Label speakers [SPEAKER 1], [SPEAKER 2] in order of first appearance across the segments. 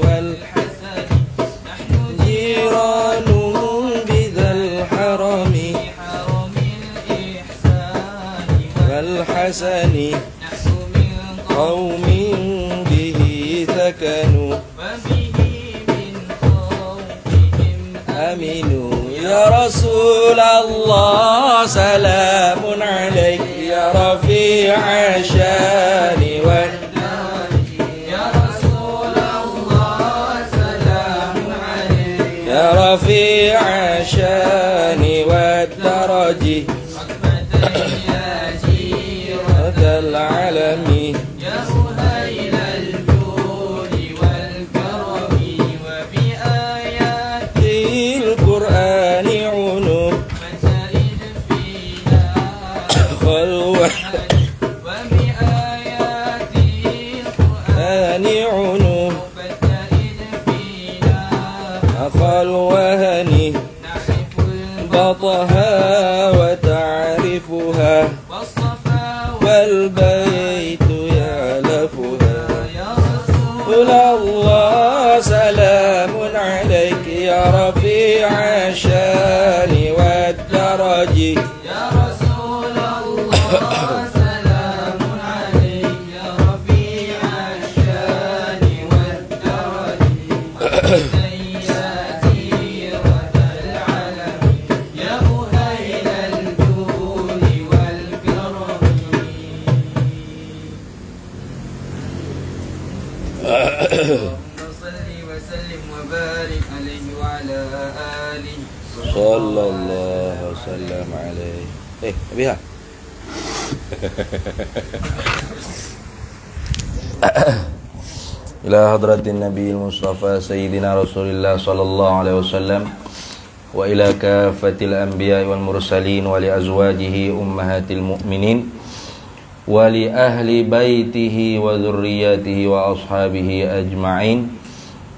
[SPEAKER 1] والحسن نحن جيران بذا الحرم والحسن نحن من قوم به سكنوا وبه من خوفهم أمنوا يا رسول الله سلام عليك يا رفيع الشان والدرج يا رسول الله سلام عليك يا رفيع الشان والدرج العالم يا أهيل الجود والكرم وبآيات القرآن عنو فسائل فينا خلوة وبآيات القرآن عنو فسائل فينا خلوة نعرف البطها وتعرفها والبيت يألفها يا رسول الله سلام عليك يا رفيع الشان والدرج يا رسول الله سلام عليك يا رفيع الشان والدرج صلي وسلم وبارك عليه وعلى آله صلى الله وسلم عليه. Biha. إلى حضرة النبي المصطفى سيدنا رسول الله صلى الله عليه وسلم وإلى كافة الأنبياء والمرسلين ولأزواجه أمهات المؤمنين ولأهل بيته وذرياته وأصحابه أجمعين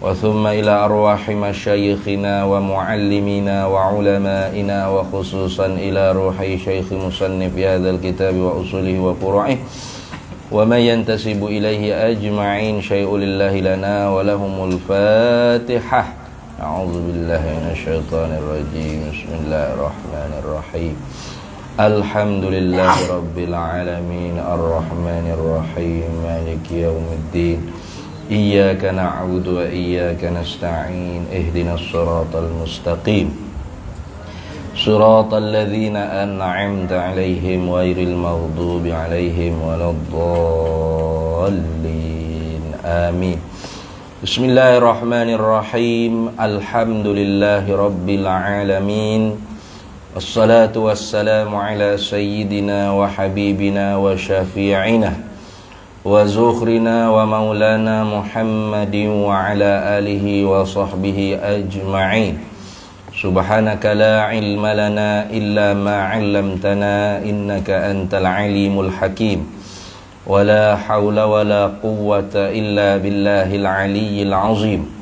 [SPEAKER 1] وثم إلى أرواح مشايخنا ومعلمينا وعلمائنا وخصوصا إلى روح شيخ مصنف هذا الكتاب وأصوله وفروعه ومن ينتسب إليه أجمعين شيء لله لنا ولهم الفاتحة. أعوذ بالله من الشيطان الرجيم. بسم الله الرحمن الرحيم. Alhamdulillahi Rabbil Alamin Ar-Rahmanir Rahim Maliki Yawmiddin Iyyaka na'budu wa iyyaka nasta'in Ihdinas siratal mustaqim Siratal ladzina an'amta 'alaihim ghairil maghdubi 'alaihim waladdallin. Amin. Bismillahirrahmanirrahim. Alhamdulillahi Rabbil Alamin. Wassalatu wassalamu ala sayyidina wa habibina wa syafi'ina wa zukhrina wa maulana Muhammadin wa ala alihi wa sahbihi ajma'in. Subhanaka la ilma lana illa ma 'allamtana innaka antal alimul hakim. Wa la hawla wa la quwwata illa billahil aliyyil azim.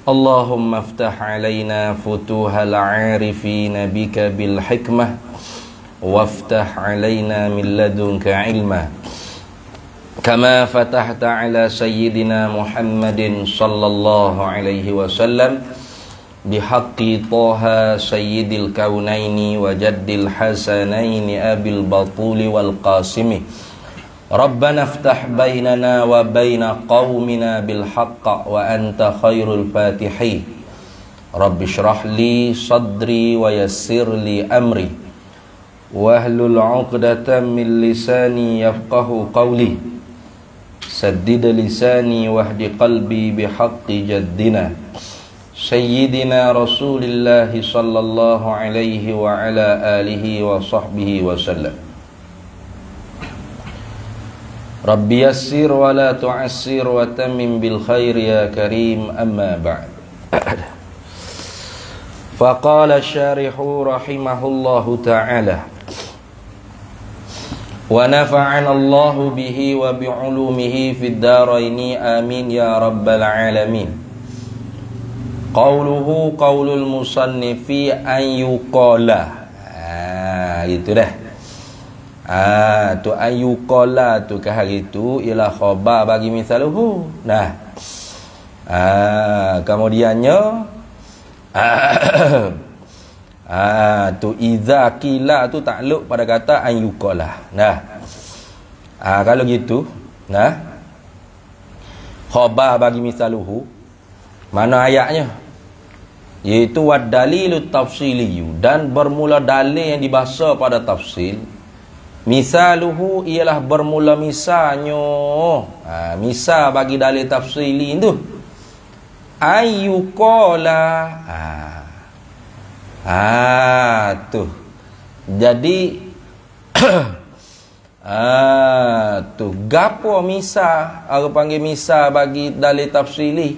[SPEAKER 1] Allahumma aftah alaina futuhal arifina bika bil hikmah waftah alaina min ladunka ilma kama fatahta ala sayyidina Muhammadin sallallahu alaihi wasallam bihaqqi Taha sayyidil kaunaini wa jaddil hasanaini abil batuli wal qasimi. Rabbana aftah bainana wa baina qaumina bil haqq wa anta khairul fatihin. Rabbi shrah li sadri wa yassir li amri wahlul 'uqdatam min lisani yafqahu qawli. Saddid lisani wahdi qalbi bihaqqi jaddina sayyidina Rasulillah sallallahu alaihi wa ala alihi wa sahbihi wa sallam. Rabbi yassir wa la tu'assir wa tammim bil khair ya karim, amma ba'd. Faqala syarihu rahimahullahu ta'ala wa nafa'ana Allahu bihi wa bi'ulumihi fid daraini amin ya rabbal alamin. Qauluhu qaulul musannifi an yuqala. Itu dah. Tu ayyuqala tu ke hari tu ialah khabar bagi misaluhu. Nah, Kemudiannya tu idza qila tu takluk pada kata an yuqala. Nah. Kalau gitu, nah. Khabar bagi misaluhu, mana ayatnya? Iaitu wad dalilut tafsiliyu, dan bermula dalil yang dibahasa pada tafsil. Misaluhu ialah bermula misalnya. Misal bagi dalil tafsili tu ayyuqala. Tu. Jadi tu gapo misal, orang panggil misal bagi dalil tafsili.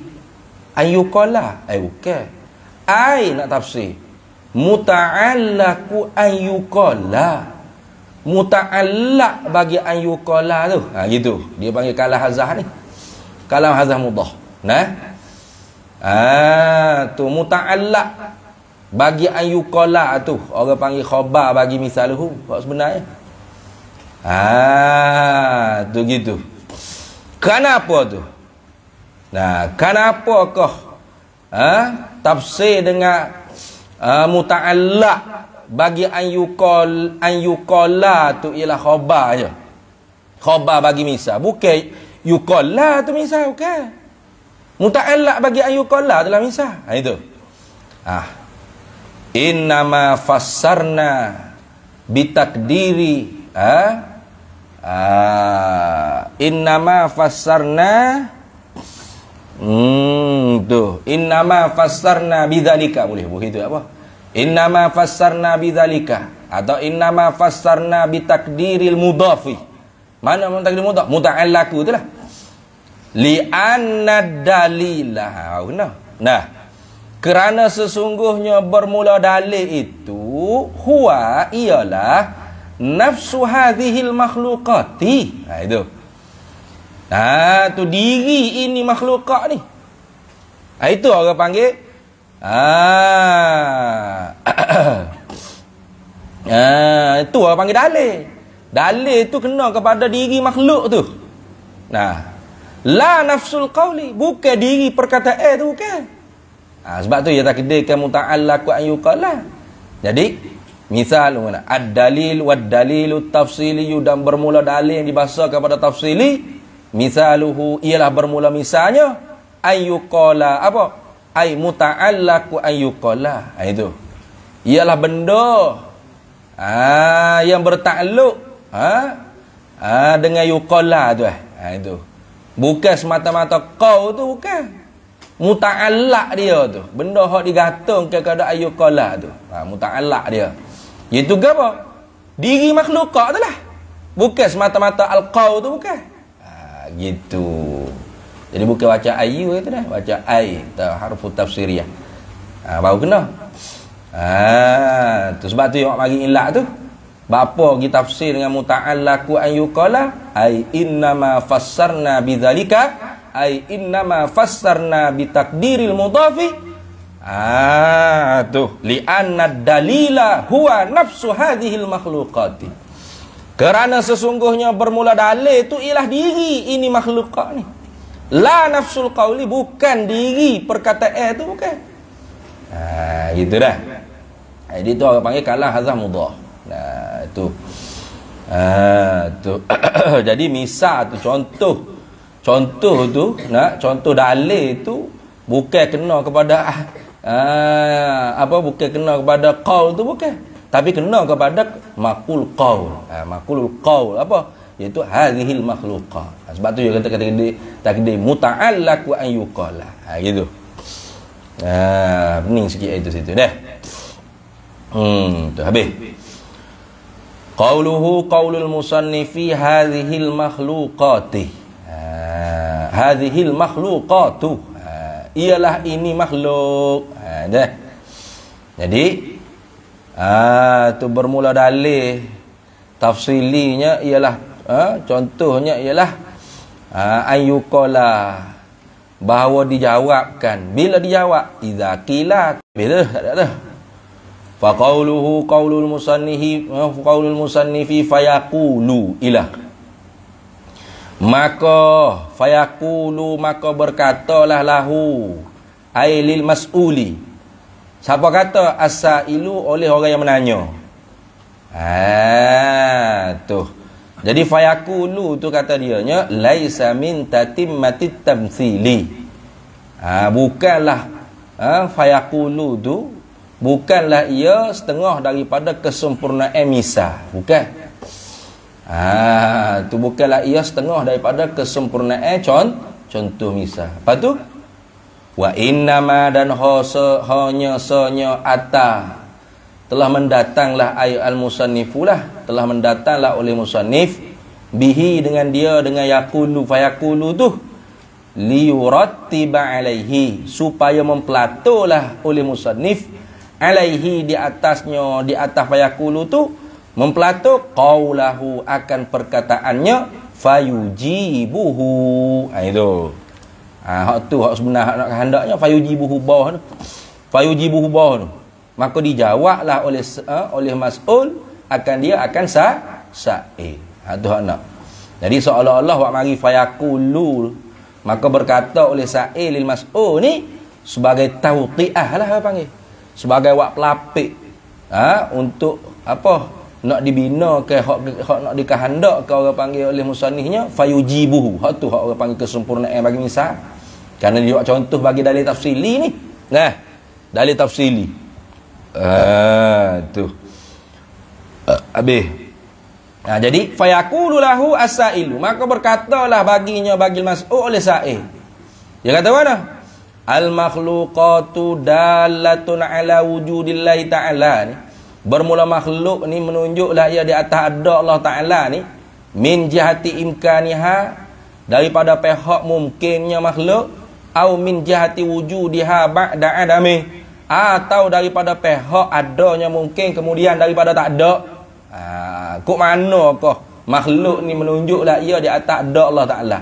[SPEAKER 1] Ayyuqala, bukan. Nak tafsir. Muta'allaku ayyuqala. Muta'allaq bagi ayyuqala tu. Gitu. Dia panggil kalam hazah ni. Kalam hazah mudah. Nah. Tu muta'allaq bagi ayyuqala tu. Orang panggil khabar bagi misaluhu. Kok sebenarnya? Tu gitu. Kenapa tu? Nah, kenapakah tafsir dengan muta'allaq bagi ayyuqala tu ialah khabar je. Khabar bagi misal. Bukan yuqala tu misal, bukan. Muta'allaq bagi ayyuqala tu lah misal. Itu. Innama fassarna bitakdiri. Innama fassarna innama fassarna bidzalika, boleh begitu apa? Innama fassarna bidzalika atau innama fassarna bitakdiril mudhafi. Mana takdir mudhaf? Muta'allaku itulah. Li anna dalilah. Nah, kerana sesungguhnya bermula dalil itu huwa ialah nafsu hadhil makhluqati. Itu. Tu diri ini makhlukat ni. Itu orang panggil itu orang panggil dalil. Dalil tu kena kepada diri makhluk tu. Nah, la nafsul qawli, bukan diri perkataan tu, bukan. Sebab tu ia takdirkan muta'allaq wa ayyuqala. Jadi misal mana? Ad-dalil wad dalilut tafsili, dan bermula dalil yang dibahasa kepada tafsili. Misaluhu ialah bermula misalnya ayyuqala apa? Ay muta'allaq ayyuqala. Itu. Ialah benda yang bertakluk dengan yuqala tu. Itu. Bukan semata-mata kau tu, bukan. Muta'allaq dia tu. Benda hak digantung kepada ayyuqala tu. Muta'allaq dia. Itu ke apa? Diri makhluk tu lah. Bukan semata-mata al-qaw tu, bukan. Gitu. Jadi bukan baca ayu itu dah, baca ai, harfu tafsiriyah. Baru kena. Tu sebab tu yang bagi ilak tu. Bapa kita tafsir dengan muta'allaqu ayyuqala, ai innama fassarna bidzalika, ai innama fassarna bitakdiril mudhafi. Tu li anna dalila huwa nafsu hadhil makhluqati. Kerana sesungguhnya bermula dalil itu ialah diri ini makhluk ni. La nafsul qawli, bukan diri perkataan itu, bukan. Gitu dah. Jadi tu orang panggil kalam hazah mudah. Itu. Tu. Jadi misal tu contoh tu, contoh dalil tu bukan kena kepada bukan kena kepada qaul tu, bukan. Tapi kena kepada maqul qaul. Maqulul qaul apa? Iaitu hadhil makhluqah. Sebab tu dia kata takdir muta'allaq wa ayyuqala. Gitu. Pening sikit itu situ dah. Tu habis. Qauluhu qaulul musannifi hadhil makhluqati. Hadhil makhluqatu. Ialah ini makhluk. Dah. Jadi tu bermula dalil tafsilinya ialah contohnya ialah ayyuqala, bahawa dijawabkan. Bila dijawab idza qila, bila tak ada. Fa qauluhu qaulul musannifi fayaqulu ilah. Maka fayaqulu, maka berkatalah lahu, ai lil mas'uli. Siapa kata? As-sailu, oleh orang yang menanya. Tu. Jadi fayaqulu tu kata dianya laisa min tatimmatit tamtsili. Bukanlah fayaqulu tu bukanlah ia setengah daripada kesempurnaan misal. Bukan. Tu bukanlah ia setengah daripada kesempurnaan contoh misal. Lepas tu wa innama, dan hanya ata telah mendatanglah ayat al-musannifulah, telah mendatanglah oleh musannif bihi, dengan dia, dengan yaqulu fayaqulu tu, liyurattiba alaihi, supaya mempelatulah oleh musannif alaihi, di atasnya, di atas fayaqulu tu, mempelatu qaulahu, akan perkataannya, fayujibuhu. Itu hak tu hak sebenar, hak hendaknya fayujibuhu bawah tu, fayujibuhu bawah tu, maka dijawablah oleh mas'ul akan dia, akan sa'il. Tu hak nak. Jadi seolah-olah wak mari fayaqulu, maka berkata oleh sa'il lil mas'ul ni sebagai tawti'ah lah, apa panggil, sebagai wak pelapik untuk apa, nak dibina ke hak nak dikehendak ke orang panggil oleh musannifnya fayujibuhu. Hak tu hak orang panggil kesempurnaan bagi misal. Kerana dia buat contoh bagi dalil tafsili ni. Nah, dalil tafsili. Tu. Habis. Jadi fayaqulu lahu as-sailu, maka berkatalah baginya, bagi mas'ul oleh sa'il. Dia kata mana? Al-makhluqatu dalatun ala wujudillahi ta'ala ni. Bermula makhluk ni menunjuklah ia di atas ada Allah Ta'ala ni, min jihati imkaniha, daripada pihak mungkinnya makhluk, au min jihati wujudiha ba'da adami, atau daripada pihak adanya mungkin kemudian daripada tak ada. Kok mana kah makhluk ni menunjuklah ia di atas ada Allah Ta'ala?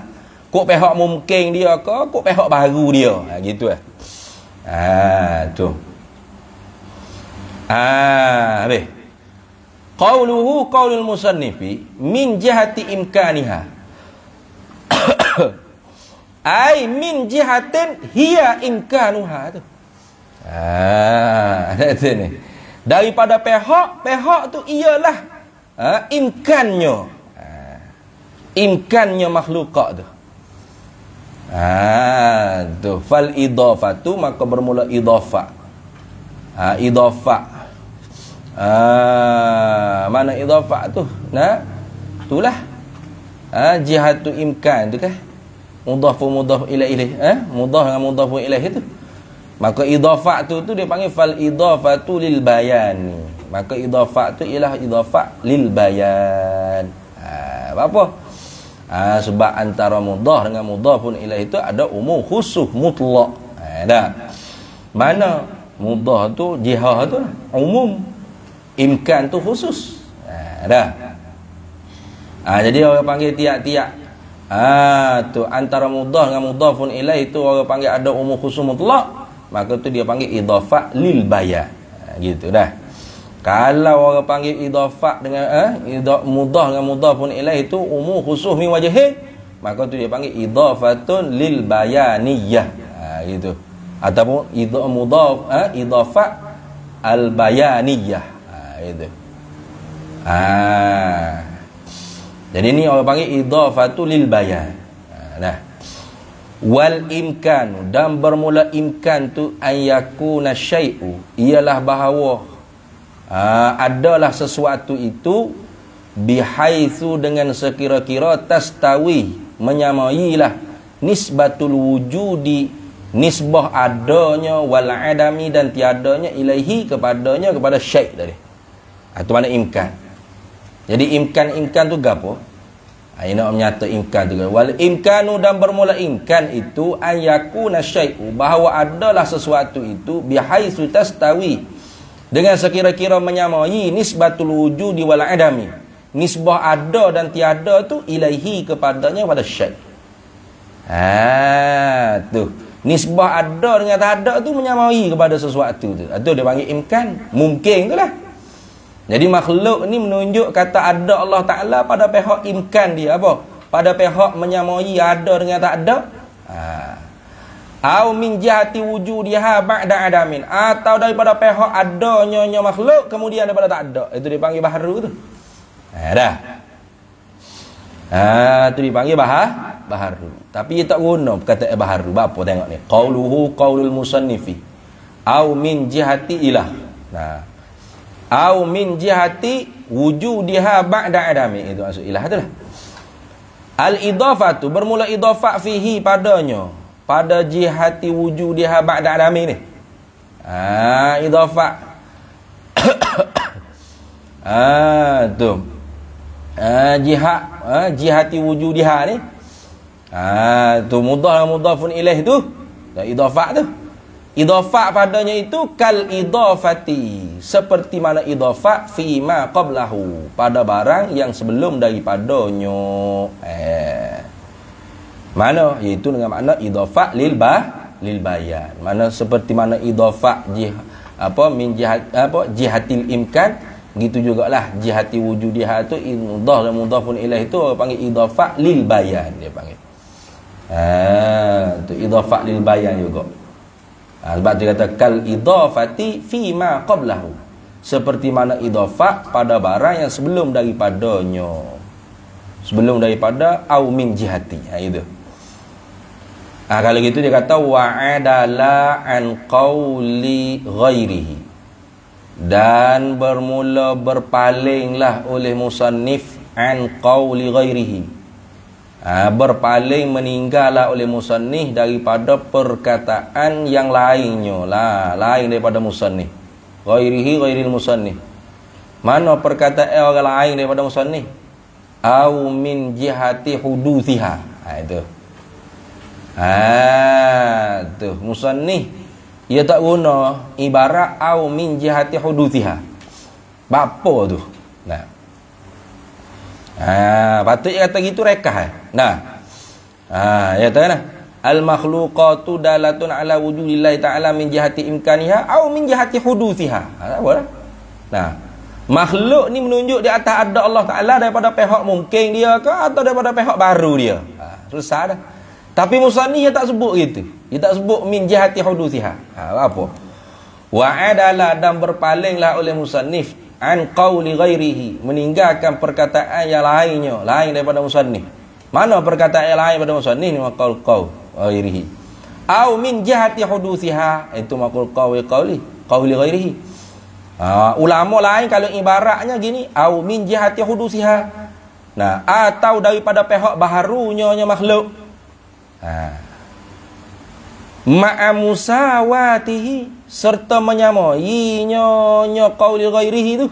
[SPEAKER 1] Kok pihak mungkin dia kah? Kok pihak baru dia? Gitu tu. Habis. Qauluhu qaulul musannifi min jihati imkaniha. Ai min jihatin hiya imkanuha tu. Ni. Daripada pihak tu ialah imkannya. Imkannya makhlukat tu. Tu fal idafatu, maka bermula idafah. Idafah. Mana idafah tu? Nah, itulah jihatu imkan tu kan. Mudhaf ilaih. Mudhaf dengan mudhaf ilaih tu. Maka idafah tu dia panggil fal idafatu lil bayan. Maka idafah tu ialah idafah lil bayan. Apa? Sebab antara mudhaf dengan mudhafun ilaih itu ada umum khusus mutlak. Dah. Mana mudhaf tu, jihah tu umum, imkan tu khusus. Dah. Jadi orang panggil tiap-tiap tu antara mudhaf dengan mudhafun ilaih itu orang panggil ada umum khusus mutlak. Maka tu dia panggil idafah lil bayan. Gitu dah. Kalau orang panggil idafah dengan mudhaf dengan mudhafun ilaih itu umum khusus min wajhin, maka tu dia panggil idafatun lil bayaniyah. Gitu. Ataupun idafah al bayaniyah. Gitu. Jadi ni orang panggil idafatu lil bayan. Wal imkan, dan bermula imkan tu ayyakuna syai'u, ialah bahawa adalah sesuatu itu bihaitsu, dengan sekira-kira tastawi, menyamailah nisbatul wujudi, nisbah adanya, wal adami, dan tiadanya, ilaihi, kepadanya, kepada syai' tadi. Itu mana imkan. Jadi imkan tu gapo? Ini nak menyata imkan tu. Wal imkanu, dan bermula imkan itu ayyakuna syai'u, bahawa adalah sesuatu itu bihaitsu tastawi, dengan sekira-kira menyamai nisbatul wujudi wal adami, nisbah ada dan tiada tu ilaihi, kepadanya, pada syai'. Tu nisbah ada dengan tak ada tu menyamai kepada sesuatu tu. Itu dia panggil imkan, mungkin itulah. Jadi makhluk ni menunjuk kata ada Allah Ta'ala pada pihak imkan dia apa? pada pihak menyamai ada dengan tak ada. Au min jihati wujudiha ba'da adamin, atau daripada pihak adanya makhluk kemudian daripada tak ada, itu dipanggil baharu tu. Dah. Tu dipanggil baharu. Tapi dia tak guna perkataan baharu. Apa tengok ni? Qauluhu qaulul musannifi. Au min jihati ilah. Nah. Au min jihati wujudiha ba'da adami, itu maksud ilah tu lah. Al-idhafatu bermula idhafat fihi padanya, pada jihati wujudiha ba'da adami ni. Idhafat. Tu. Jihati wujudiha ni. Tu mudhaf mudhafun ilaih tu. Dan idhafat tu. Idhafat padanya itu kal idhafati, seperti mana idhafat fi ma qablahu, pada barang yang sebelum daripadanya. Mana? Iaitu dengan makna idhafat lil bayan. Mana seperti mana idhafat min jihatil imkan, begitu jugalah jihati wujudiha tu mudhaf dan mudhafun ilaih tu panggil idhafat lil bayan, dia panggil. Tu idhafat lil bayan juga. Sebab dia kata kal idhafati fi ma qablahu, seperti mana idhafat pada barang yang sebelum daripadanya, sebelum daripada au min jihati. Itu. Kalau gitu dia kata wa'adala an qawli ghairihi, dan bermula berpalinglah oleh musannif an qawli ghairihi, berpaling meninggallah oleh musannif daripada perkataan yang lainnya lah, lain daripada musannif. Ghairihi ghairil musannif, mana perkataan orang lain daripada musannif? Au min jihati huduthiha. Itu. Tu musannif ia tak guna ibarat au min jihati huduthiha. Apa tu? Nah. Patutnya kata gitu rekah. Ya tahu nah. Al makhluqatu dalatun ala wujudillahi ta'ala min jihati imkaniha au min jihati huduthiha. Apa dah? Nah, makhluk ni menunjuk di atas ada Allah Taala daripada pihak mungkin dia ke atau daripada pihak baru dia. Selesai dah. Tapi musannif dia tak sebut gitu. Dia tak sebut min jihati huduthiha. Apa? Wa'adala, dan berpalinglah oleh musannif an qawli ghairihi, meninggalkan perkataan yang lainnya, lain daripada musannif. Mana perkataan yang lain daripada musannif ni? Maqul qaul ghairihi. Au min jihati huduthiha, itu maqul qawli ghairihi. Ulama lain kalau ibaratnya gini, au min jihati huduthiha. Nah, atau daripada pihak baharunya makhluk. Ma'a musawatihi, serta menyamainya qauli ghairihi tu,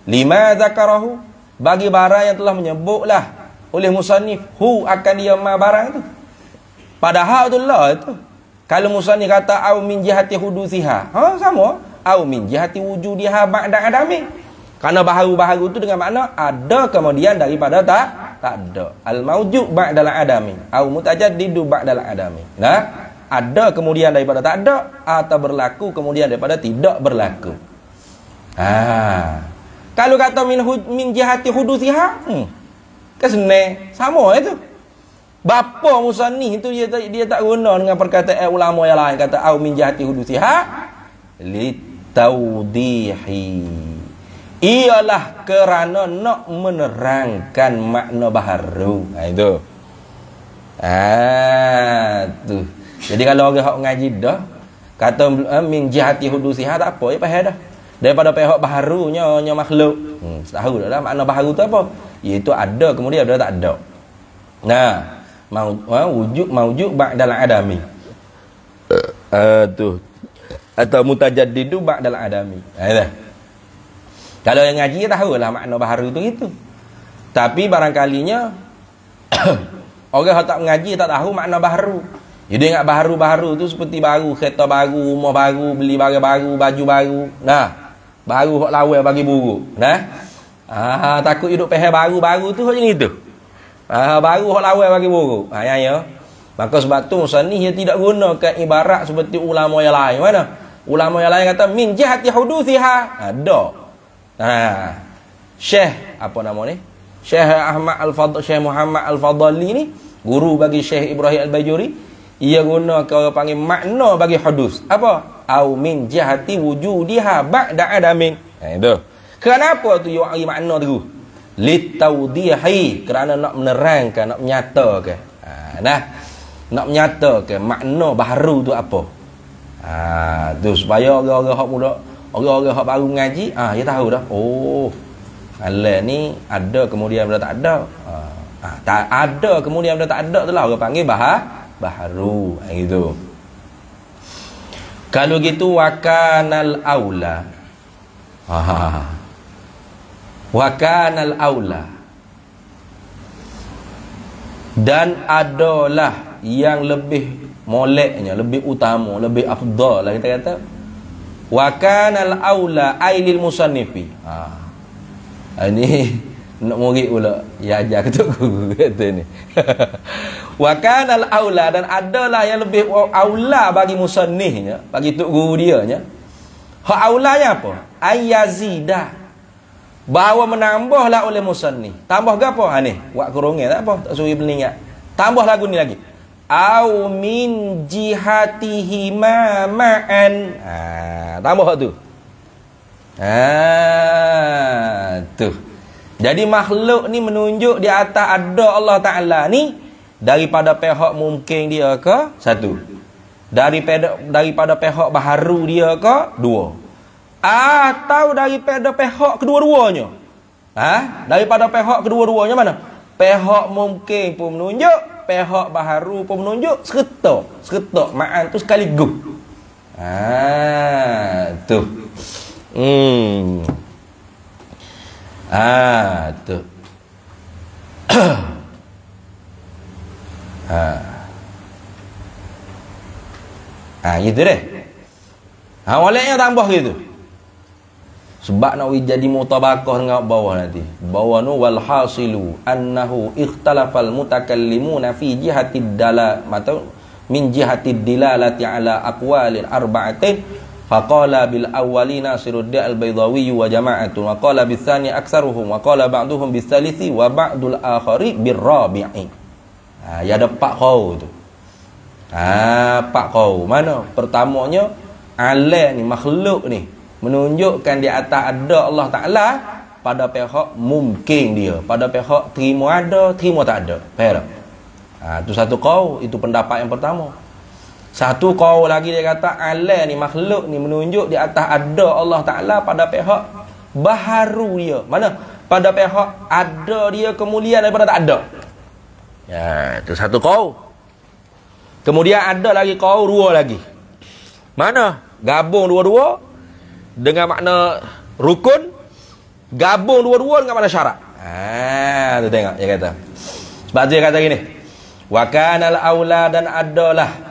[SPEAKER 1] lima zakarahu, bagi barang yang telah menyebutlah oleh musannif hu akan dia ma barang itu. Padahal tu lah itu. Kalau musannif kata au min jihati huduthiha, sama au min jihati wujudiha ba'da adami, karena baharu-baharu tu dengan makna ada kemudian daripada tak ada. Al maujud ba'dal adami au mutajaddidu ba'dal adami. Nah, ada kemudian daripada tak ada, atau berlaku kemudian daripada tidak berlaku. Kalau kata min jihati huduthiha, kan senang, sama itu. Bapa musannif itu dia tak guna dengan perkataan ulama yang lain, kata au min jihati huduthiha litaudihi, ialah kerana nak menerangkan makna baharu. Itu. Tu. Jadi kalau orang hak ngaji dah kata min jihati huduthiha, tak apa, ya faham dah. Daripada pihak baharunya makhluk. Tahu dah makna baharu tu apa? Iaitu ada kemudian ada tak ada. Nah, wujud maujud ba'dal adami. Tu. Atau mutajaddidu ba'dal adami. Dah. Kalau yang ngaji tahulah makna baharu tu gitu. Tapi barangkalinya orang yang tak mengaji tak tahu makna baharu. Jadi ingat baharu-baharu tu seperti baru, kereta baru, rumah baru, beli barang baru, baju baru. Nah, baru hok lawai bagi buruk. Nah. Takut hidup pehel baru-baru tu macam itu. Baru hok lawai bagi buruk. Ya. Maka sebab tu musannif dia tidak gunakan ibarat seperti ulama yang lain. Mana? Ulama yang lain kata min jihati huduthiha. Ada. Syekh apa nama ni? Syekh Muhammad Al-Fadhali ni, guru bagi Syekh Ibrahim Al-Bajuri, ia guna orang panggil makna bagi hudus. Apa? Au min jihati wujudiha ba'da adamin. Itu. Kenapa tu yang makna tu? Litaudihi, kerana nak menerangkan, nak menyatakan. Nah, nak menyatakan makna baharu tu apa. Tu supaya orang-orang hak muda, orang-orang hak baru ngaji, dia tahu dah. Oh, Allah ni ada kemudian dah tak ada. Tak ada kemudian dah tak ada tu lah orang panggil baharu. Gitu. Kalau gitu wakanal aula. Wakanal aula. Dan adalah yang lebih moleknya, lebih utama, lebih afdal lah kita kata. Wakanal aula ailil musannifi. Ini nak murid pula ya ajar ketuk guru kata ni. Wakanal aula, dan adalah yang lebih aula bagi musannihnya, bagi tok guru dia nya. Hak aulanya apa? Ayazida, bahawa menambahlah oleh musannih. Tambah gapo? Ni buat kurungnya tak apa, tak suruh beringat. Tambah lagu ni lagi. Au min jihatihi ma ma'an. Tambah tu. Tu. Jadi makhluk ni menunjuk di atas ada Allah Ta'ala ni daripada pihak mungkin dia ke satu, daripada pihak baharu dia ke dua, atau daripada pihak kedua-duanya. Daripada pihak kedua-duanya mana? Pihak mungkin pun menunjuk, pihak baharu pun menunjuk, seketok ma'an tu sekaligus. Tu. Tu. Gitu deh. Walaknya tambah gitu. Sebab nak jadi mutabaqah dengan bawah nanti. Bawah nu wal hasilu annahu ikhtalafal mutakallimuna fi jihatid dala atau min jihatid dilalati ala aqwalin arba'atin. Faqala bil awwalina Nasiruddin Al-Baydawi wa jama'atun, wa qala bis tsani aktsaruhum, wa qala ba'duhum bis tsalisi wa ba'dul akhari bir rabi'i. Ya ada 4 qaul tu. 4 qaul. Mana? Pertamanya alam ni, makhluk ni menunjukkan di atas ada Allah Ta'ala pada pihak mungkin dia, pada pihak terima ada, terima tak ada. Faham? Itu satu qaul, itu pendapat yang pertama. Satu qaul lagi dia kata alam ni, makhluk ni menunjuk di atas ada Allah Ta'ala pada pihak baharu dia. Mana? Pada pihak ada dia kemuliaan daripada tak ada. Ya, itu satu qaul. Kemudian ada lagi qaul dua lagi. Mana? Gabung dua-dua dengan makna rukun, gabung dua-dua dengan makna syarat. Tu tengok dia kata. Sebab dia kata gini. Wa kanal aula, dan adalah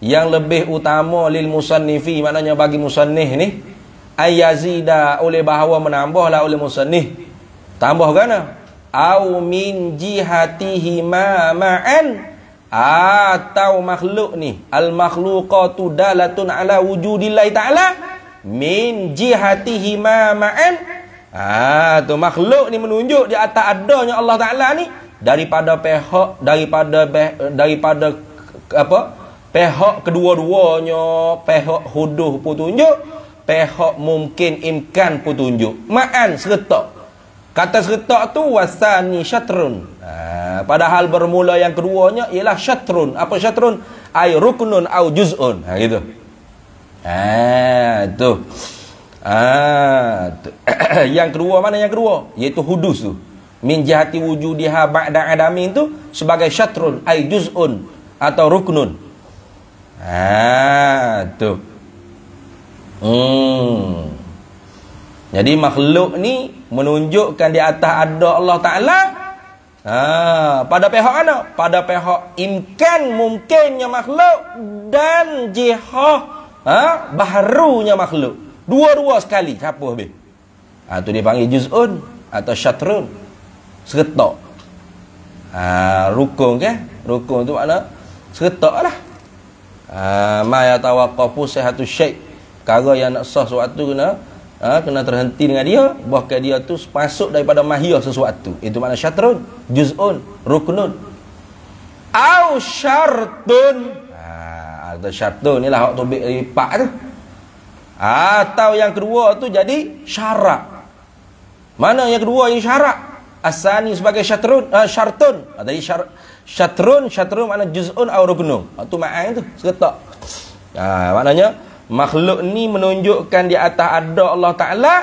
[SPEAKER 1] yang lebih utama lil musannifi, maknanya bagi musannih ni, ayazida, oleh bahawa menambahlah oleh musannih. Tambah gana? Au min jihatihi ma ma'an, atau makhluk ni, al makhluqatu dalatun ala wujudillahi ta'ala min jihatihi ma ma'an. Tu makhluk ni menunjuk di atas adanya Allah Ta'ala ni daripada pihak, daripada apa? Pihak kedua-duanya, pihak huduh pun tunjuk, pihak mungkin imkan pun tunjuk. Ma'an seretak. Kata seretak tu wasani syatrun. Padahal bermula yang keduanya ialah syatrun. Apa syatrun? Ay ruknun au juz'un. Gitu. Tu. Yang kedua, mana yang kedua? Iaitu hudus tu. Min jihati wujudiha ba'da adamin tu sebagai syatrun ay juz'un atau ruknun. Tu. Jadi makhluk ni menunjukkan di atas ada Allah Ta'ala pada pihak mana? Pada pihak imkan mungkinnya makhluk dan jihah baharunya makhluk. Dua-dua sekali campur habis. Tu dia panggil juz'un atau syatrun. Seretak. Rukun ke? Rukun tu makna seretak lah. Ma yatawaqqafu sihhatu syai'. Perkara yang nak sah suatu kena kena terhenti dengan dia, bahkan dia tu masuk daripada mahiyah sesuatu. Itu makna syatrun, juz'un, ruknun. Au syartun. Atau syartun inilah hak tobik lipat tu. Atau yang kedua tu jadi syarak. Mana yang kedua yang syarak? Asani sebagai syatrun, syartun. Tadi syatrun makna juz'un au ruknun. Tu makna tu, seketak. Maknanya makhluk ni menunjukkan di atas ada Allah Ta'ala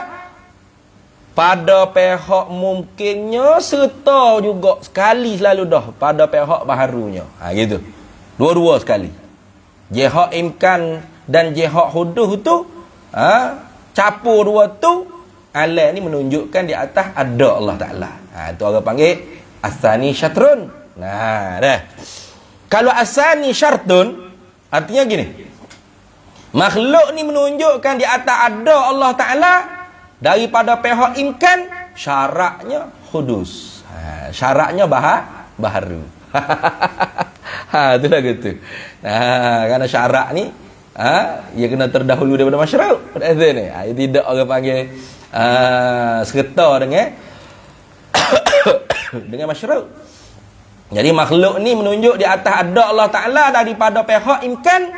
[SPEAKER 1] pada pihak mungkinnya serta juga sekali selalu dah pada pihak baharunya. Gitu. Dua-dua sekali. Jihad imkan dan jihad huduh tu capur dua tu alat ni menunjukkan di atas ada Allah Ta'ala. Tu orang panggil asani syatrun. Dah. Kalau asani syartun artinya gini. Makhluk ni menunjukkan di atas ada Allah Ta'ala daripada pihak imkan, syaraknya khudus. Syaraknya baharu. Itulah gitu. Kerana syarak ni ia kena terdahulu daripada masyarakat. Ni. Tidak orang panggil serta dengan masyarakat. Jadi makhluk ni menunjuk di atas ada Allah Ta'ala daripada pihak imkan,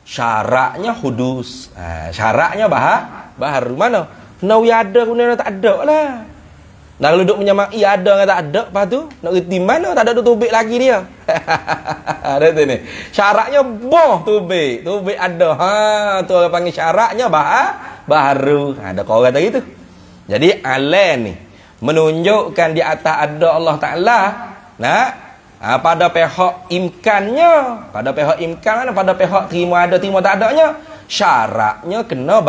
[SPEAKER 1] syaraknya hudus. Syaraknya baharu. Mana? Kena ada, kemudian tak ada lah. Nak kalau duduk menyamai ada dengan tak ada, lepas tu nak reti mana tak ada tu tubik lagi dia. Ada tu ni. Syaraknya tubik ada. Tu orang panggil syaraknya baharu. Ada kau orang tadi tu. Jadi alan ni menunjukkan di atas ada Allah Ta'ala. Pada pihak imkannya, pada pihak imkan mana? Pada pihak terima ada, terima tak adanya, syaraknya kena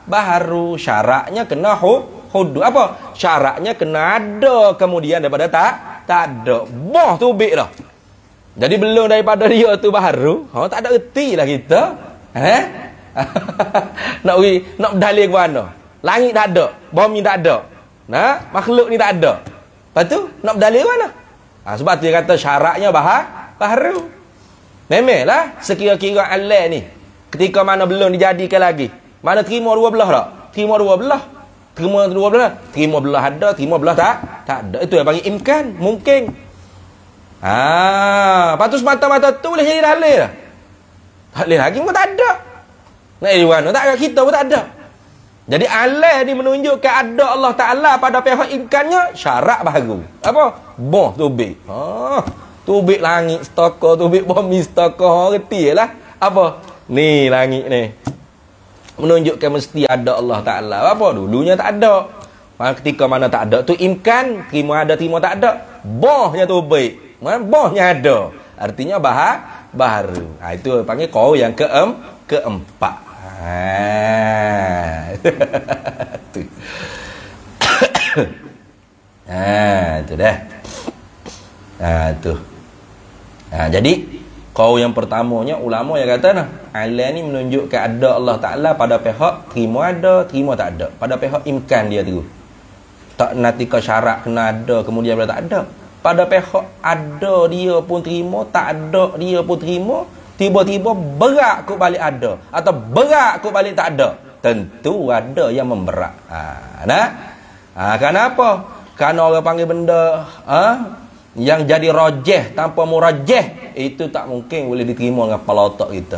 [SPEAKER 1] baharu, syaraknya kena hudu. Apa? Syaraknya kena ada, kemudian daripada tak ada. Tubik dah. Jadi belum daripada dia tu baharu, tak ada erti lah kita. Nak berdalil ke mana? Langit tak ada, bumi tak ada. Makhluk ni tak ada. Lepas tu nak berdalil ke mana? Sebab tu dia kata syaraknya baharu. Memanglah sekira-kira alat ni ketika mana belum dijadikan lagi, mana terima dua belah tak? Terima dua belah ada, terima belah tak ada. Itu yang panggil imkan, mungkin. Lepas tu semata-mata tu boleh jadi dalil lah. Tak boleh lagi pun tak ada. Nak di mana? Tak ada, kita pun tak ada. Jadi alat ni menunjukkan ada Allah Ta'ala pada pihak imkannya, syarak baharu. Apa? Tubik. Tubik langit setaka, tubik bumi setaka. Reti lah. Apa? Ni langit ni. Menunjukkan mesti ada Allah Ta'ala. Apa? Dulunya tak ada. Ketika mana tak ada tu imkan, terima ada, terima tak ada. Bohnya tubik. Bohnya ada. Artinya baharu. Itu panggil kau yang keempat. Tu. Tu dah. Tu. Jadi kau yang pertamanya ulama yang kata alam ni menunjukkan ada Allah Ta'ala pada pihak terima ada, terima tak ada. Pada pihak imkan dia tu. Tak nanti ke syarat kena ada, kemudian bila tak ada. Pada pihak ada dia pun terima, tak ada dia pun terima. Tiba-tiba berat kot balik ada, atau berat kot balik tak ada, tentu ada yang memberat. Kenapa? Kerana orang panggil benda yang jadi rajih tanpa murajih, itu tak mungkin boleh diterima dengan kepala otak kita.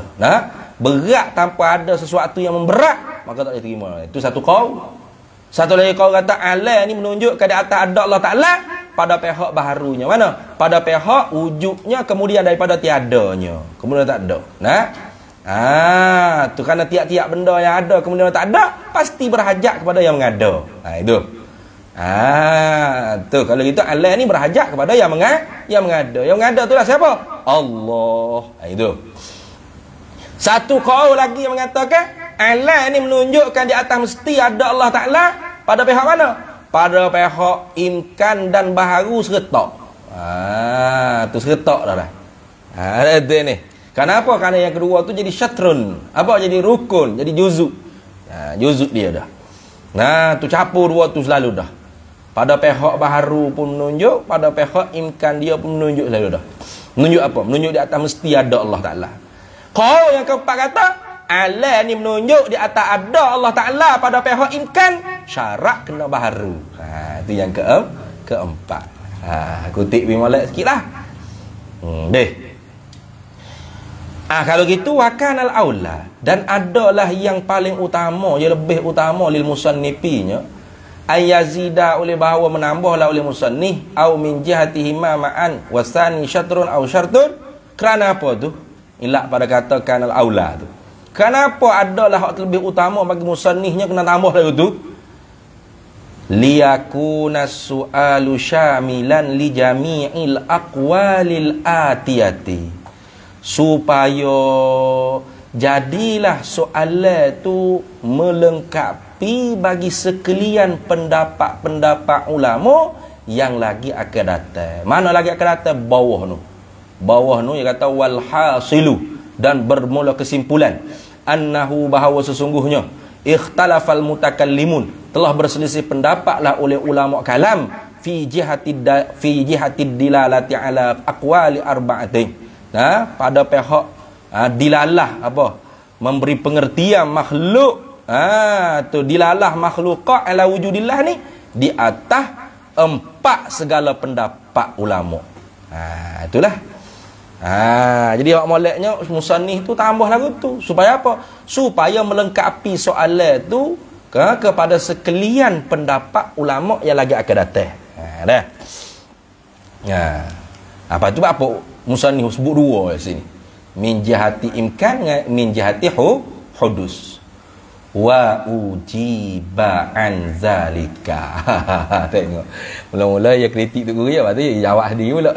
[SPEAKER 1] Berat tanpa ada sesuatu yang memberat, maka tak boleh diterima. Itu satu kaul. Satu lagi kaul kata alam ni menunjukkan di atas ada Allah Ta'ala pada pihak baharunya. Mana? Pada pihak wujudnya, kemudian daripada tiadanya, kemudian tak ada. Tu kerana tiap-tiap benda yang ada kemudian tak ada, pasti berhajat kepada yang mengada. Itu. Tu kalau gitu alam ni berhajat kepada yang mengada. Yang mengada tu lah siapa? Allah. Itu. Satu kaul lagi yang mengatakan alam ni menunjukkan di atas mesti ada Allah Ta'ala pada pihak mana? Pada pihak imkan dan baharu seretak. Tu seretak dah. Ada ni. Kenapa? Kerana yang kedua tu jadi syatrun. Apa? Jadi rukun, jadi juzuk. Juzuk dia dah. Tu capur dua tu selalu dah. Pada pihak baharu pun menunjuk, pada pihak imkan dia pun menunjuk selalu dah. Menunjuk apa? Menunjuk di atas mesti ada Allah Ta'ala. Kau yang keempat kata ala ni menunjuk di atas ada Allah Ta'ala pada pihak imkan, syarat kena baharu. Itu yang keempat. Kutip bin molek sikit lah. Kalau gitu wakanal aula, dan adalah yang paling utama, yang lebih utama lil musannifinya, ayazida oleh bahawa menambahlah oleh musannif, au min jihatihi ma'an wasani syatrun au syartun. Kerana apa tu? Ilak pada kata kanal aula tu. Kenapa adalah hak lebih utama bagi musannifnya kena tambah lagu tu? Liyakuna su'alu syamilan li jami'il aqwalil atiyati, supaya jadilah soalan tu melengkapi bagi sekalian pendapat-pendapat ulama yang lagi akan datang. Mana lagi akan datang? Bawah nu dia kata wal hasilu, dan bermula kesimpulan annahu, bahawa sesungguhnya ikhtalafal mutakallimun, telah berselisih pendapatlah oleh ulama kalam fi jihati dilalati ala aqwali arba'atin, pada pihak dilalah apa, memberi pengertian makhluk, tu dilalah makhluqat ala wujudillah ni di atas 4 segala pendapat ulama. Itulah. Jadi awak moleknya musannif tu tambah lagu tu supaya apa? Supaya melengkapi soalan tu kepada sekalian pendapat ulama yang lagi akan datang. Dah. Apa tu apa musannif sebut dua di sini. Min jihati imkan dengan min jihati hudus. Wa ujiba an zalika. Tengok. Mula-mula dia kritik tu guru ya, lepas tu dia jawab sendiri pula.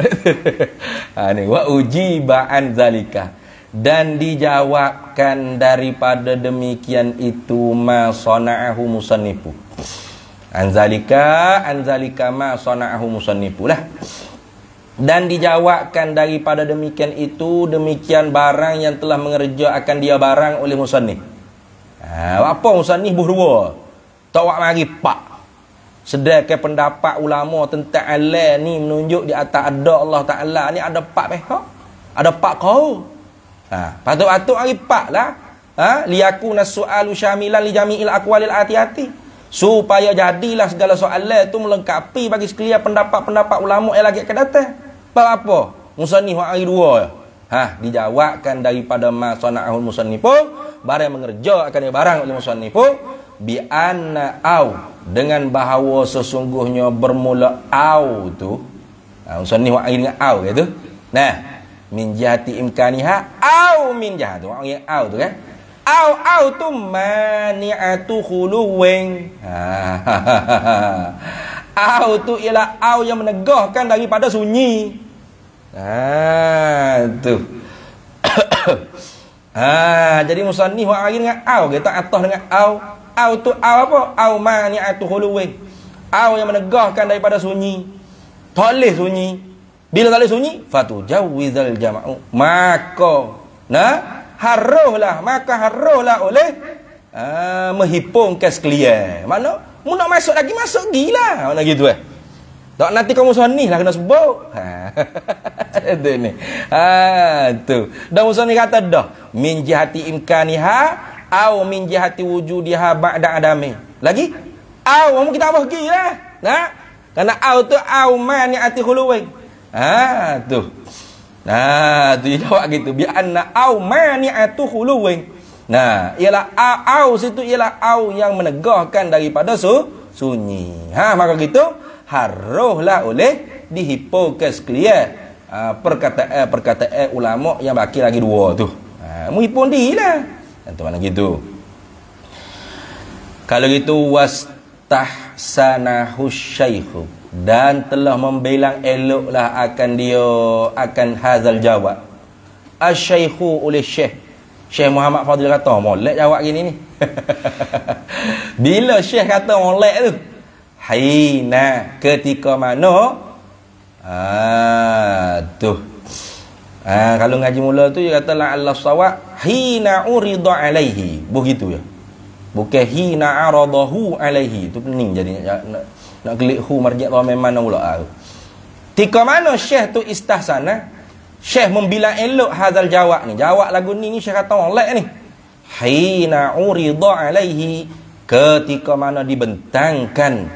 [SPEAKER 1] Ni wa ujiba an zalika, dan dijawabkan daripada demikian itu ma sana'ahu musannifu. An zalika ma sana'ahu musannifu lah. Dan dijawabkan daripada demikian itu, demikian barang yang telah mengerjakan dia barang oleh musannif. Apa musannif berdua? Tak wak mari pak. Sedangkan pendapat ulama tentang alam ni menunjuk di atas ada Allah Ta'ala ni ada 4 pihak. Ada 4 kaum. Patut-patut mari pak lah. Liyakuna su'alu syamilan li jami'il aqwalil atiyati, supaya jadilah segala soalan tu melengkapi bagi sekalian pendapat-pendapat ulama yang lagi akan datang. Apa? Musannif hari 2. Dijawabkan daripada ma sana'ahul musannifu, barang mengerjakan dia barang oleh musannifu, bi anna au, dengan bahawa sesungguhnya bermula au tu, musannif wak dengan au gitu. Min jihati imkaniha au min jahat tu, wak au tu kan. Au tu mani'atu khuluwin. Au tu ialah au yang menegahkan daripada sunyi. Tu. Jadi musannif wak hari dengan au, kita atas dengan au. Au tu au apa? Au mani'atu khuluwin. Au yang menegahkan daripada sunyi. Tak boleh sunyi. Bila tak boleh sunyi, fatujawizal jama'u, maka haruhlah oleh menghipungkan sekalian. Mana mu nak masuk lagi, masuk gilah. Mana gitu tak nanti kamu musannif lah kena sebut. Itu ni. Tu. Dan musannif kata dah min jihati imkaniha au min jihati wujudiha ba'da adami. Lagi au kamu kita bagi lah. Karena au tu au mani'ati khuluwin. Tu. Tu dia jawab gitu. Bi anna au mani'atu khuluwin. Ialah au situ ialah au yang menegahkan daripada sunyi. Maka gitu haruhlah oleh dihipungkan sekalian perkataan ulama yang baki lagi 2 tu. Menghipung dirilah. Tentu mana gitu. Kalau gitu wastahsanahu syaikhu, dan telah membilang eloklah akan dia akan hazal jawab asy-syaikhu oleh Syekh Muhammad Fadil kata molek jawab gini ni. Bila Syekh kata molek tu, haina ketika mana tu kalau ngaji mula tu dia kata la Allah sawab hina urida alaihi, begitu ya, bukan hina aradahu alaihi. Tu pening jadi nak klik hu marji' dhamma mana pula. Tika mana Syekh tu istahsana, Syekh membilang elok hazal jawab ni, jawab lagu ni Syekh kata molek ni. hina urida alaihi, ketika mana dibentangkan.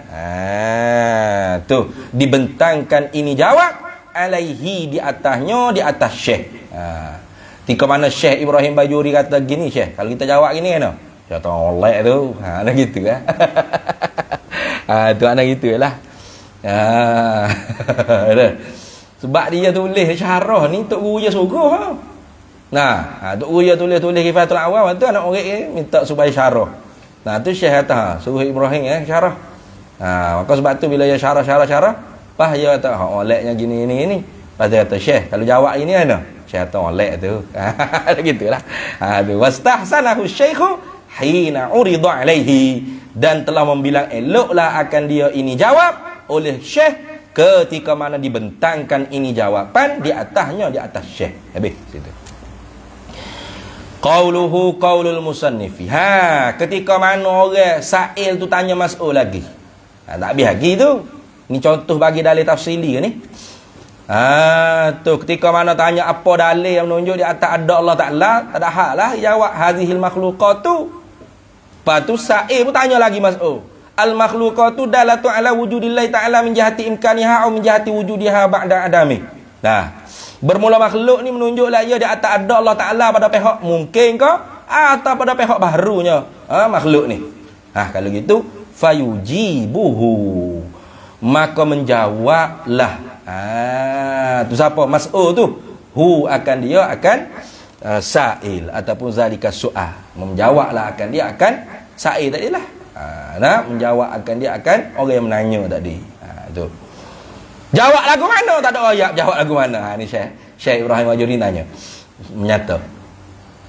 [SPEAKER 1] Dibentangkan ini jawab alaihi, di atasnya, di atas Syekh. Ketika mana Syekh Ibrahim Bajuri kata gini, Syekh, kalau kita jawab gini kan, dia tolak tu. Ada gitu kan. Tu anak gitu lah. Sebab dia tulis syarah ni Tok Guru je suruh. Tok Guru je tulis Kifayatul Awam tu, anak orang minta supaya syarah. Tu Syekh kata, suruh Ibrahim syarah. Maka sebab tu bila dia syarah, pas dia kata, oleknya gini. Pas dia kata, Syekh, kalau jawab ini kan, Syekh kata olek tu. Gitulah. Wastahsanahu Syekhu hina urida alaihi, dan telah membilang eloklah akan dia ini jawab oleh Syekh ketika mana dibentangkan ini jawapan di atasnya, di atas Syekh. Habis situ. Qauluhu qaulul musannifi. Ketika mana orang sa'il tu tanya mas'ul lagi. Tak habis lagi tu. Ni contoh bagi dalil tafsili ni. Tu ketika mana tanya apa dalil yang menunjuk di atas ada Allah Ta'ala, tak ada hak lah jawab hazihil makhluqatu. Lepas tu sa'il pun tanya lagi mas'ul. Al makhluqatu dalatu ala wujudillahi ta'ala min jihati imkaniha atau min jihati wujudiha ba'da adami. Bermula makhluk ni menunjuklah ia di atas ada Allah Ta'ala pada pihak mungkin ke atau pada pihak baharunya makhluk ni. Kalau gitu fayujibuhu, maka menjawablah. Tu siapa mas'ul tu? Hu akan dia akan sa'il ataupun zalika su'ah. Menjawablah akan dia akan sa'il tadilah. Menjawab akan dia akan orang yang menanya tadi. Tu. Jawab lagu mana? Tak ada ayat. Jawab lagu mana? Ni Syekh Ibrahim Bajuri tanya. Menyata.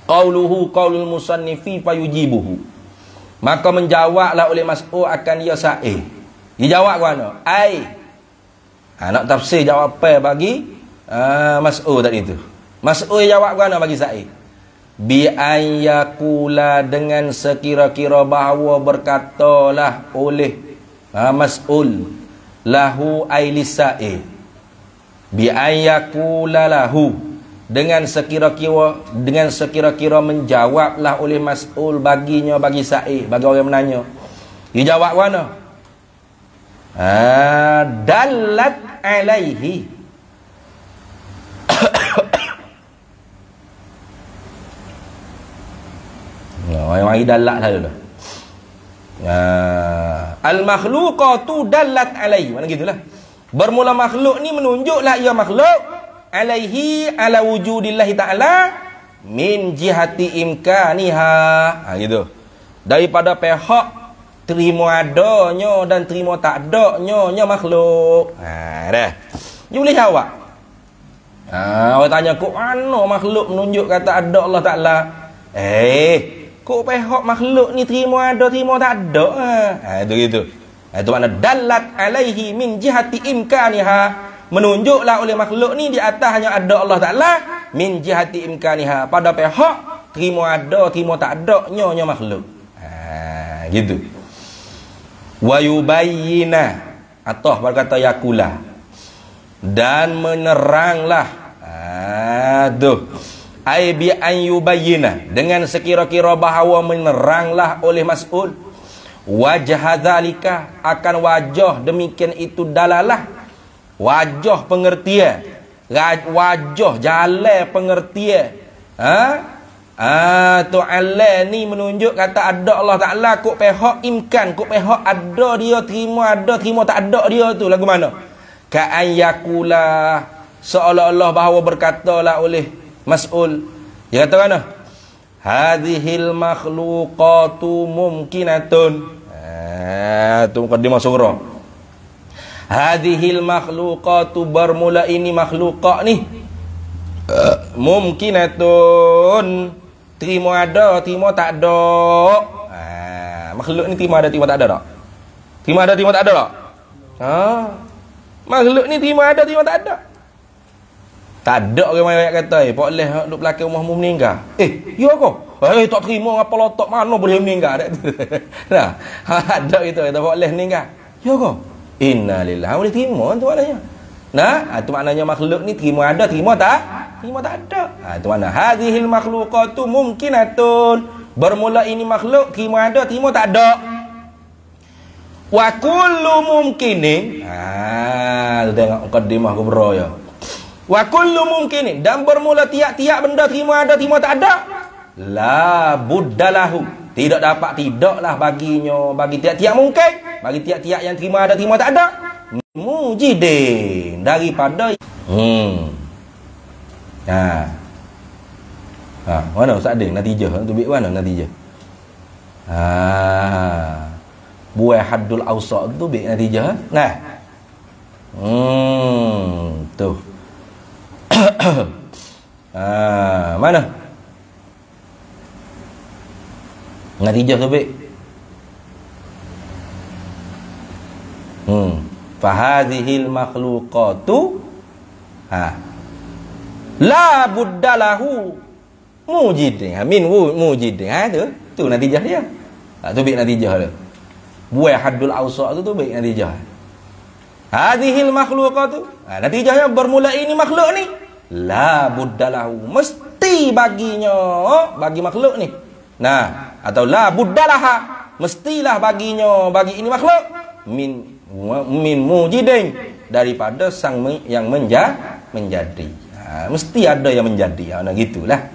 [SPEAKER 1] Qauluhu qaulul musannifi fayujibuhu. Maka menjawablah oleh mas'ul akan dia sa'il. Dia jawab ke mana? Nak tafsir jawab apa bagi mas'ul tadi tu. Mas'ul jawab ke mana bagi sa'il? Bi an yakula, dengan sekira-kira bahawa berkatalah oleh mas'ul lahu ailisa'il. Bi an yakula lahu, dengan sekira-kira menjawablah oleh mas'ul baginya, bagi sa'il, bagi orang menanya. Dia jawab mana? Dalat alaihi. Yang mari dalat lah dulu. Al-makhluqatu dallat alaihi. Mana gitulah. Bermula makhluk ni menunjuklah ia makhluk alaihi ala wujudillahi ta'ala min jihati imkaniha. Gitu. Daripada pihak terima adanya dan terima tak adanya makhluk. Dah. Dia boleh jawab. Orang tanya, kok mana makhluk menunjuk kata ada Allah Ta'ala? Kok pihak makhluk ni terima ada, terima tak ada? Itu gitu. Itu makna dalat alaihi min jihati imkaniha, menunjuklah oleh makhluk ni di atasnya ada Allah Ta'ala min jihati imkaniha, pada pihak terima ada, terima tak ada nyonya makhluk. Gitu. Wa yubayyina, atau berkata yakula, dan meneranglah. Ai bi an yubayyina, dengan sekira-kira bahawa meneranglah oleh mas'ul wajah dzalika, akan wajah demikian itu dalalah, wajah pengertian, wajah jalan pengertian. Tu Allah ni menunjuk kata ada Allah Ta'ala, kok pihak imkan, kok pihak ada dia, terima ada, terima tak ada dia tu lagu mana? Ka'an yakula, seolah-olah bahawa berkatalah oleh mas'ul. Dia kata mana? Hadhil makhluqatu mumkinatun. Tu mukadimah surah. Hadhil makhluqatu, bermula ini makhluqat ni mumkinatun, terima ada, terima tak ada. Makhluk ni terima ada, terima tak ada tak? Terima ada, terima tak ada tak? Makhluk ni terima ada, terima tak ada. Tak ada orang yang kata, Pak Leh duduk belakang rumahmu meninggal. Ya kau? Tak terima apa lotok, mana boleh meninggal? Nah, ada gitu, kata Pak Leh meninggal. Ya kau? Innalillahi, boleh terima tu maknanya. Itu maknanya makhluk ni terima ada, terima tak? Terima tak ada. Itu makna hadhil makhluqatu mumkinatun, bermula ini makhluk, timur ada, timur tak ada. Wa kullu mumkinin, tu tengok mukadimah kubra ya. Wa kullu mumkinin, dan bermula tiap-tiap benda timur ada, timur tak ada. La buddalahu, tidaklah baginya, bagi tiap-tiap mungkin, bagi tiap-tiap yang timur ada, timur tak ada. Mujidin, daripada mana Ustaz Din natijah tu bik mana natijah? Buai haddul awsat tu bik natijah. Nah. Tu. Mana? Natijah tu bik. Fahadhil makhluqatu la buddalahu mujidin. Min mujidin. Tu natijah dia. Tu baik natijah dia. Buai haddul awsat tu baik natijah. Hadhil makhluqatu. Natijahnya bermula ini makhluk ni la buddalahu, mesti baginya, bagi makhluk ni. Nah, atau la buddalaha, mestilah baginya, bagi ini makhluk min mujidin, daripada sang yang menjadi. Mesti ada yang menjadi. Nah gitulah.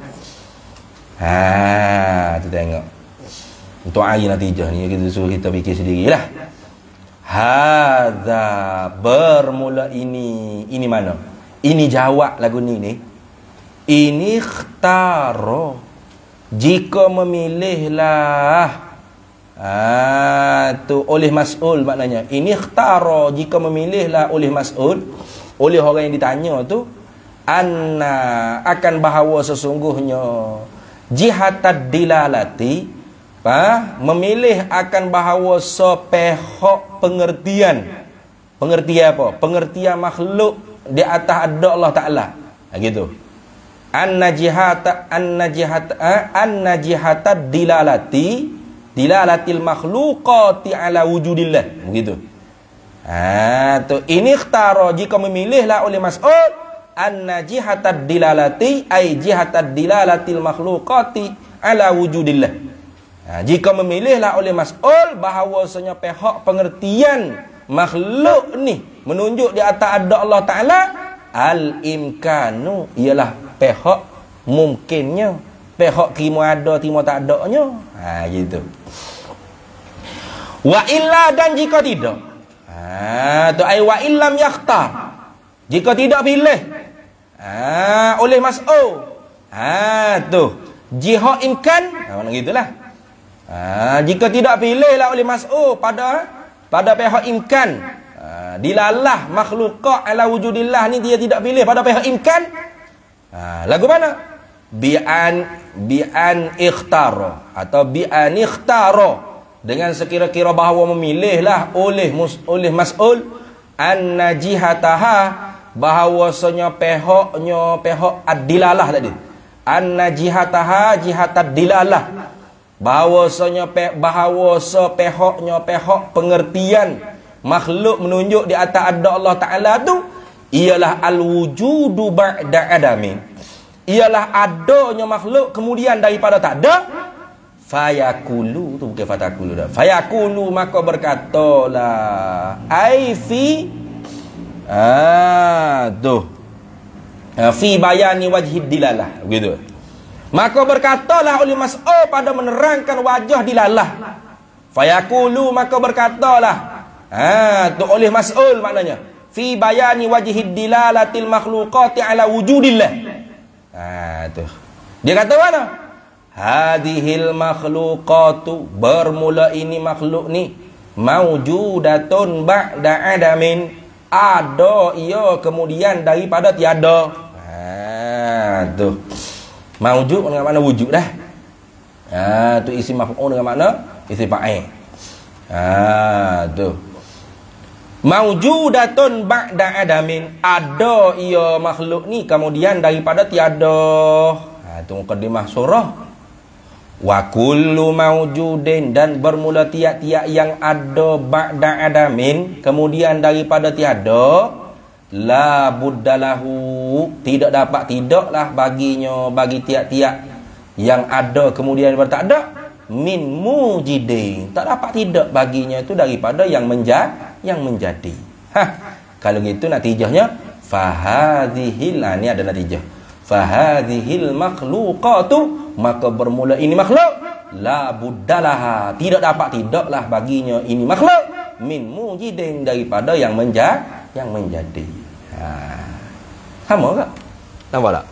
[SPEAKER 1] Tu tengok. Untuk air natijah ni kita suruh kita fikir sendirilah. Hadza, bermula ini mana? Ini jawab lagu ni. Ini ikhtaro, jika memilihlah. Tu oleh mas'ul maknanya. Ini ikhtara, jika memilihlah oleh mas'ul, oleh orang yang ditanya tu, anna, akan bahawa sesungguhnya jihatad dilalati, memilih akan bahawa sepehok pengertian. Pengertian apa? Pengertian makhluk di atas ada Allah Ta'ala. Gitu. Anna jihatad dilalati, dilalatil makhluqati ala wujudillah, begitu. Tu ini ikhtara, jika memilihlah oleh mas'ul, anna jihatad dilalati ay jihatad dilalatil makhluqati ala wujudillah. Jika memilihlah oleh mas'ul bahawasanya pihak pengertian makhluk ni menunjuk di atas ada Allah Ta'ala, al-imkanu, ialah pihak mungkinnya, pihak timur ada, timur tak adanya. Gitu. Wa illa, dan jika tidak. Tu ai wa illam yakhtar, jika tidak pilih oleh mas'ul. Tu jihad imkan. Mana gitulah. Jika tidak pilihlah oleh mas'ul pada pihak imkan. Dilalah makhluqat ala wujudillah ni dia tidak pilih pada pihak imkan. Lagu mana? Bi'an ikhtara, atau bi'an ikhtara, dengan sekira-kira bahawa memilihlah oleh mas'ul, anna jihataha, bahawasanya pihak ad-dilalah tadi, anna jihataha jihatad dilalah, bahawasanya pihaknya pihak pengertian makhluk menunjuk di atas ada Allah Ta'ala tu, ialah al-wujudu ba'da adamin, ialah adanya makhluk kemudian daripada tak ada. Fayakulu, tu bukan fatakulu dah. Fayakulu, maka berkatalah ai fi fi bayani wajhid dilalah, begitu. Maka berkatalah oleh mas'ul pada menerangkan wajah dilalah. Fayakulu, maka berkatalah tu oleh mas'ul maknanya fi bayani wajhid dilalatil makhluqati ala wujudillah. Tu dia kata mana? Hadhil makhluqatu, bermula ini makhluk ni, maujudatun ba'da adamin, ada ia kemudian daripada tiada. Tu maujud dengan makna wujud dah. Tu isi maf'ul dengan makna isi fa'il. Tu maujudatun ba'da adamin, ada ia makhluk ni kemudian daripada tiada. Tu mukadimah surah. Wa kullu maujudin, dan bermula tiap-tiap yang ada ba'da adamin, kemudian daripada tiada, la buddalahu, tidaklah baginya, bagi tiap-tiap yang ada kemudian daripada tak ada, min mujidin, tak dapat tidak baginya itu daripada yang menjadi. Kalau gitu natijahnya fahadhil, ini ada natijah. Fahadhil makhluqatu, maka bermula ini makhluk, la buddalaha, tidak dapat tidaklah baginya ini makhluk, min mujidin, daripada yang menjadi. Sama tak? Nampak tak?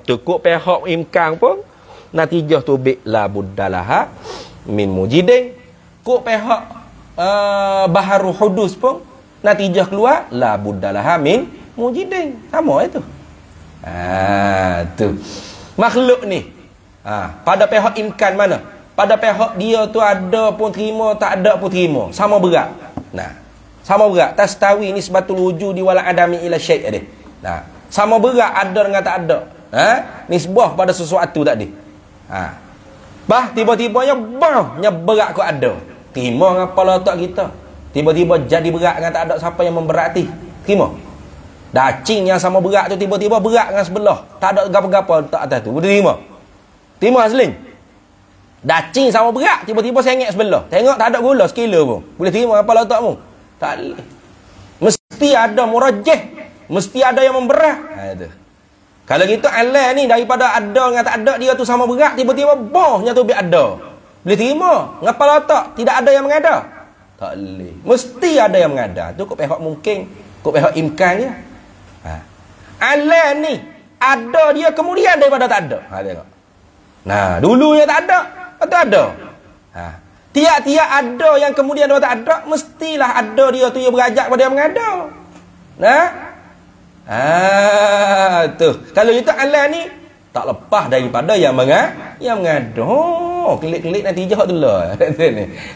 [SPEAKER 1] Tukuk pihak imkan pun natijah tu bi la buddalaha min mujidin. Kuk pihak baharu hudus pun natijah keluar la buddalaha min mujidin. Sama itu. Tu makhluk ni pada pihak imkan mana? Pada pihak dia tu ada pun terima, tak ada pun terima, sama berat. Sama berat. Tastawi nisbatul wujudi wal adami ila syai' dia. Sama berat ada dengan tak ada. Nisbah pada sesuatu tadi. Tiba-tibanya berat kau ada. Terima dengan kepala otak kita. Tiba-tiba jadi berat dengan tak ada siapa yang memberati. Terima. Dacing yang sama berat tu tiba-tiba berat dengan sebelah. Tak ada gapa-gapa letak atas tu. Boleh terima? Terima Asling? Dacing sama berat tiba-tiba sengit sebelah. Tengok tak ada gula sekilo pun. Boleh terima kepala otak pun? Tak boleh. Mesti ada murajjah. Mesti ada yang memberat. Itu. Kalau gitu alai ni daripada ada dengan tak ada dia tu sama berat, tiba-tiba bohnya tu biar ada. Boleh terima? Ngapal otak tidak ada yang mengada? Tak boleh. Mesti ada yang mengada. Tu kok pihak mungkin, kok pihak imkannya. Alai ni ada dia kemudian daripada tak ada. Tengok. Dulunya tak ada, atau ada. Tiap-tiap ada yang kemudian daripada tak ada, mestilah ada dia tu yang berajak pada yang mengada. Tu. Kalau itu Allah ni tak lepas daripada yang mengada. Klik-klik natijah tu lah.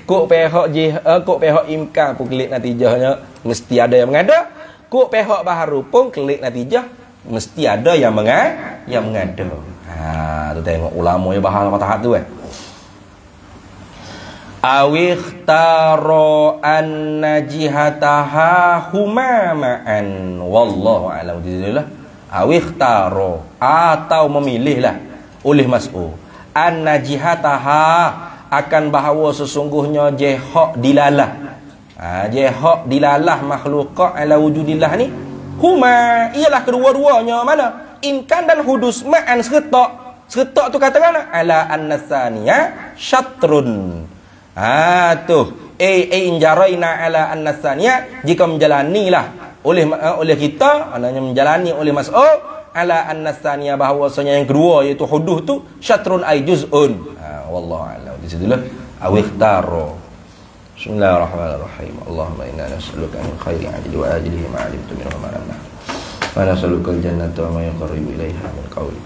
[SPEAKER 1] Kok pihak imkan pun klik natijahnya mesti ada yang mengada. Kok pihak baharu pun klik natijah mesti ada yang mengada. Tu tengok ulama yang bahas patah tu awikhtaro an-najihataha humama'an wallahu a'lam bishawab. Awikhtaro, atau memilihlah oleh mas'ul an-najihataha, akan bahawa sesungguhnya jihak dilalah. Jihak dilalah makhluqat ala wujudillah ni huma, ialah kedua-duanya mana? Imkan dan hudus ma'an serta. Serta tu kata mana? Ala an-nasaniya syatrun. Injaraina ala an-nasaniya, jika menjalanilah oleh kita, maknanya menjalani oleh mas'ul ala an-nasaniya, bahawasanya yang kedua iaitu hudus tu syatrun ay juz'un. Wallahu a'lam. Di situlah awikhtaro. Bismillahirrahmanirrahim. Allahumma inna nas'aluka min khairi ajli wa ajlihi ma 'alimtu minhu ma lam na'lam. Wa nas'aluka al-jannata wa ma yuqarribu ilayha min qawli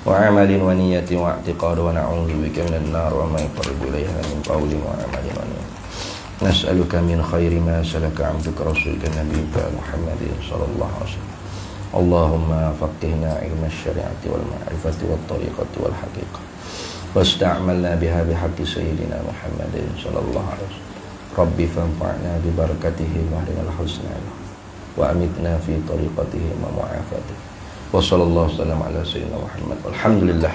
[SPEAKER 1] wa 'amalin wa niyyatin wa i'tiqad, wa na'udzu bika minan nar wa ma yuqarribu ilayha min qawli wa 'amalin wa niyyatin. Nas'aluka min khairi ma salaka 'abduka rasulika nabiyyika Muhammadin sallallahu alaihi wasallam. Allahumma faqihna 'ilma asy-syari'ati wal ma'rifati wat tariqati wal haqiqah. Wasta'malna biha bihaqqi sayyidina Muhammadin sallallahu alaihi wasallam. Rabbi fanfa'na bi barakatihi wa hdina al-husna wa amitna fi tariqatihi wa mu'afatihi. Wa sallallahu alaihi wasallam ala sayyidina Muhammad. Alhamdulillah.